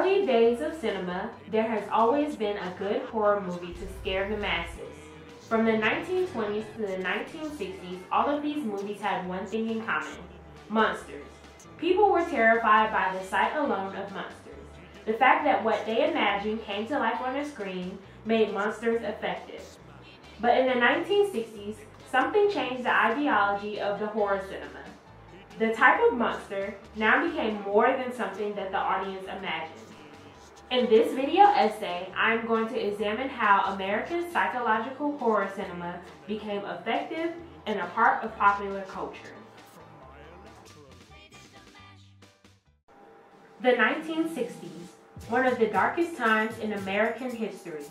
early days of cinema, there has always been a good horror movie to scare the masses. From the 1920s to the 1960s, all of these movies had one thing in common: monsters. People were terrified by the sight alone of monsters. The fact that what they imagined came to life on a screen made monsters effective. But in the 1960s, something changed the ideology of the horror cinema. The type of monster now became more than something that the audience imagined. In this video essay, I am going to examine how American psychological horror cinema became effective and a part of popular culture. The 1960s, one of the darkest times in American history.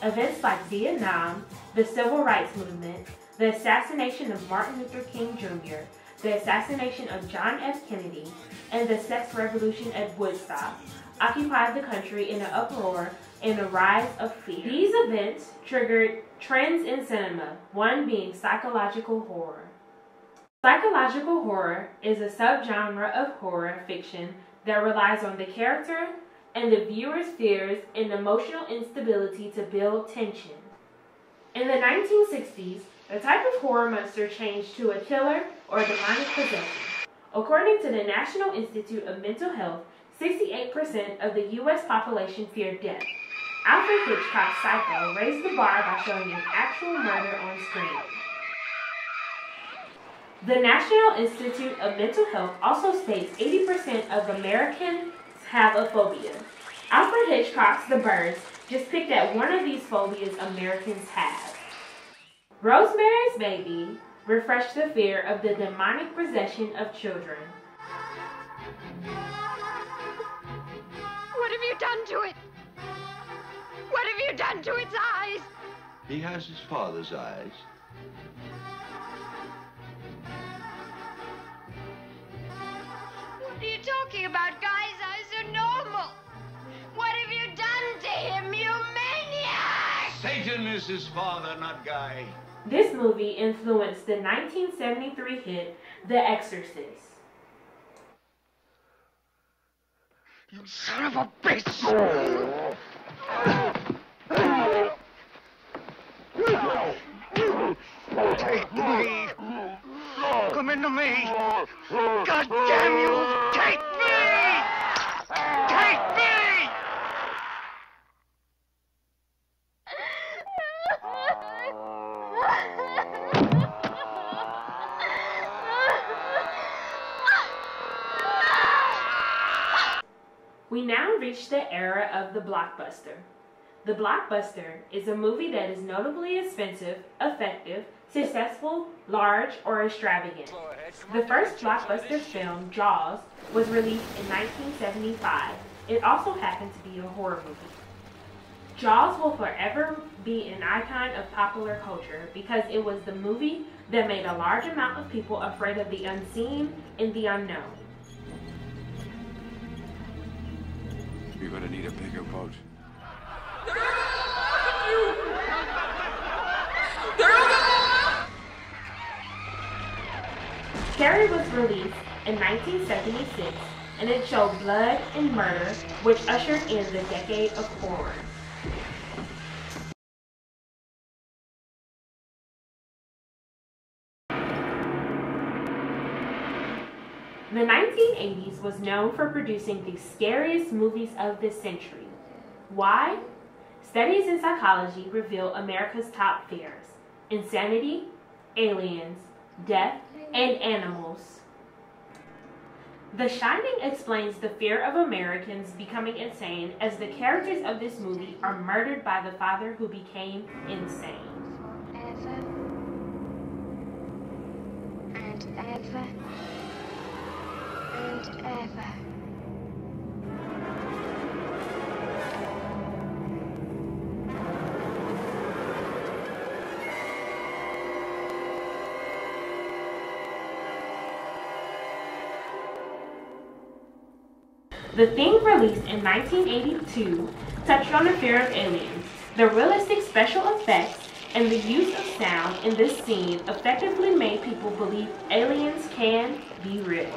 Events like Vietnam, the Civil Rights Movement, the assassination of Martin Luther King Jr., the assassination of John F. Kennedy, and the sex revolution at Woodstock occupied the country in an uproar and a rise of fear. These events triggered trends in cinema, one being psychological horror. Psychological horror is a subgenre of horror fiction that relies on the character and the viewer's fears and emotional instability to build tension. In the 1960s, the type of horror monster changed to a killer or demonic possession. According to the National Institute of Mental Health, 68% of the U.S. population feared death. Alfred Hitchcock's Psycho raised the bar by showing an actual murder on screen. The National Institute of Mental Health also states 80% of Americans have a phobia. Alfred Hitchcock's The Birds just picked at one of these phobias Americans have. Rosemary's Baby refreshed the fear of the demonic possession of children. What have you done to it? What have you done to its eyes? He has his father's eyes. What are you talking about? Guy's eyes are normal. What have you done to him, you maniac? Satan is his father, not Guy. This movie influenced the 1973 hit The Exorcist. You son of a bitch! Take me! Come into me! God damn you! Take me! Take me! We now reach the era of the blockbuster. The blockbuster is a movie that is notably expensive, effective, successful, large, or extravagant. The first blockbuster film, Jaws, was released in 1975. It also happened to be a horror movie. Jaws will forever be an icon of popular culture because it was the movie that made a large amount of people afraid of the unseen and the unknown. You're gonna need a bigger boat. Carrie was released in 1976, and it showed blood and murder, which ushered in the decade of horror. The 1980s was known for producing the scariest movies of the century. Why? Studies in psychology reveal America's top fears: insanity, aliens, death, and animals. The Shining explains the fear of Americans becoming insane as the characters of this movie are murdered by the father who became insane. Ever and ever and ever. The Thing, released in 1982, touched on the fear of aliens. The realistic special effects and the use of sound in this scene effectively made people believe aliens can be real.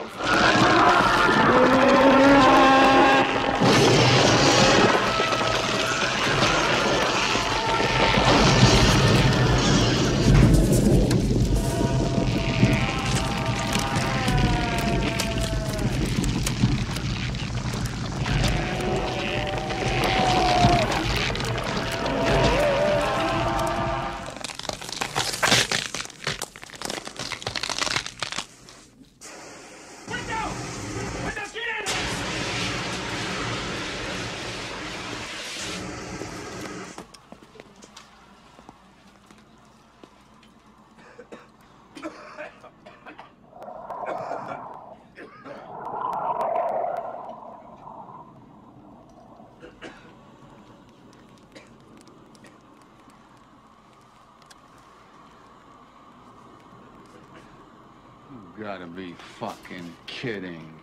You gotta be fucking kidding.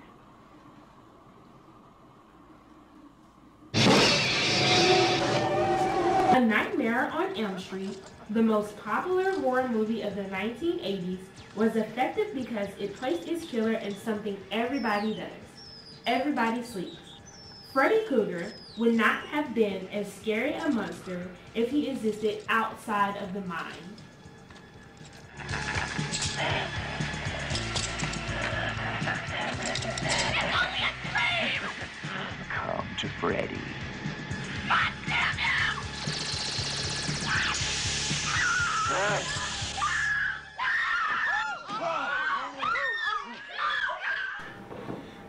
A Nightmare on Elm Street, the most popular horror movie of the 1980s, was effective because it placed its killer in something everybody does. Everybody sleeps. Freddy Krueger would not have been as scary a monster if he existed outside of the mind. Come to Freddy.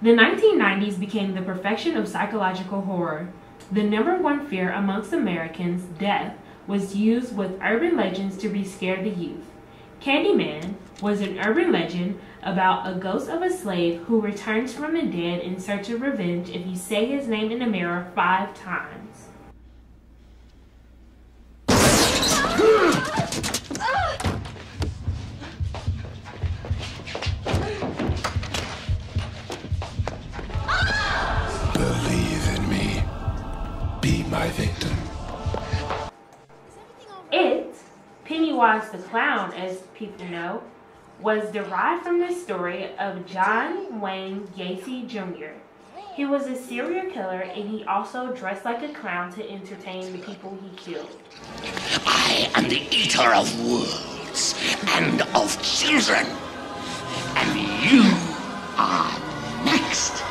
The 1990s became the perfection of psychological horror. The number one fear amongst Americans, death, was used with urban legends to re-scare the youth. Candyman was an urban legend about a ghost of a slave who returns from the dead in search of revenge if you say his name in the mirror 5 times. Believe in me. Be my victim. It, Pennywise the Clown as people know, was derived from the story of John Wayne Gacy Jr. He was a serial killer and he also dressed like a clown to entertain the people he killed. I am the eater of worlds and of children. And you are next.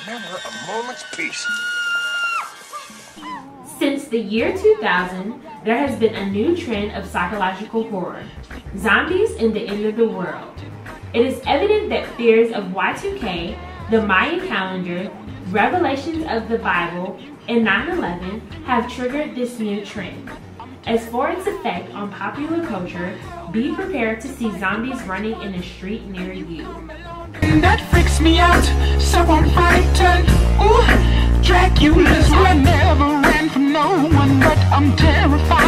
Never a moment's peace. Since the year 2000, there has been a new trend of psychological horror: zombies and the end of the world. It is evident that fears of Y2K, the Mayan calendar, revelations of the Bible, and 9/11 have triggered this new trend. As for its effect on popular culture, be prepared to see zombies running in a street near you. That freaks me out, so I'm frightened. Ooh, Dracula's run never ran from no one, but I'm terrified.